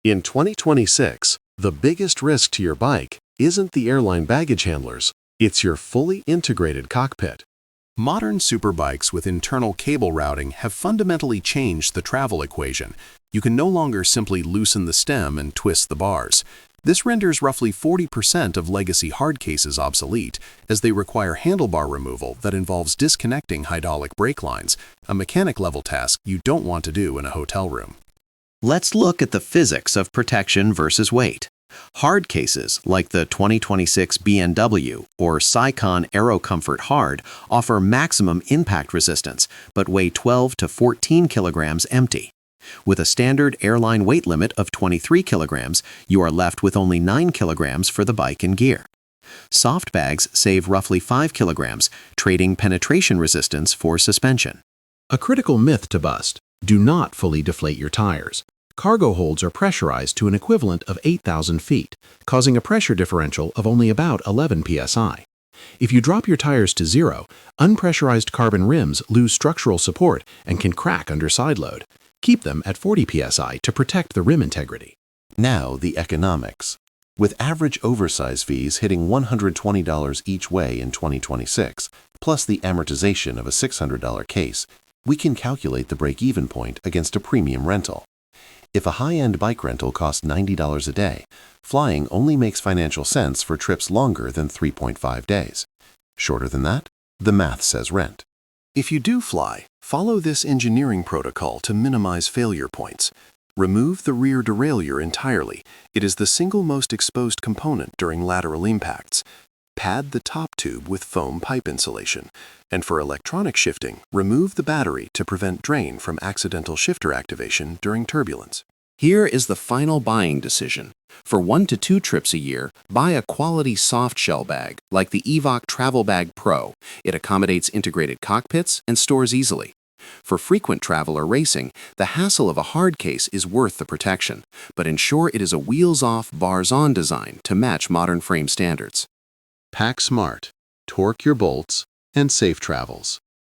In 2026, the biggest risk to your bike isn't the airline baggage handlers, it's your fully integrated cockpit. Modern superbikes with internal cable routing have fundamentally changed the travel equation. You can no longer simply loosen the stem and twist the bars. This renders roughly 40% of legacy hard cases obsolete, as they require handlebar removal that involves disconnecting hydraulic brake lines, a mechanic-level task you don't want to do in a hotel room. Let's look at the physics of protection versus weight. Hard cases, like the 2026 B&W or Sycon Aero Comfort Hard, offer maximum impact resistance, but weigh 12 to 14 kilograms empty. With a standard airline weight limit of 23 kilograms, you are left with only 9 kilograms for the bike and gear. Soft bags save roughly 5 kilograms, trading penetration resistance for suspension. A critical myth to bust: do not fully deflate your tires. Cargo holds are pressurized to an equivalent of 8,000 feet, causing a pressure differential of only about 11 psi. If you drop your tires to zero, unpressurized carbon rims lose structural support and can crack under side load. Keep them at 40 psi to protect the rim integrity. Now the economics. With average oversize fees hitting $120 each way in 2026, plus the amortization of a $600 case, we can calculate the break-even point against a premium rental. If a high-end bike rental costs $90 a day, flying only makes financial sense for trips longer than 3.5 days. Shorter than that, the math says rent. If you do fly, follow this engineering protocol to minimize failure points. Remove the rear derailleur entirely. It is the single most exposed component during lateral impacts. Pad the top tube with foam pipe insulation. And for electronic shifting, remove the battery to prevent drain from accidental shifter activation during turbulence. Here is the final buying decision. For 1 to 2 trips a year, buy a quality soft shell bag like the Evoc Travel Bag Pro. It accommodates integrated cockpits and stores easily. For frequent travel or racing, the hassle of a hard case is worth the protection, but ensure it is a wheels-off, bars-on design to match modern frame standards. Pack smart, torque your bolts, and safe travels.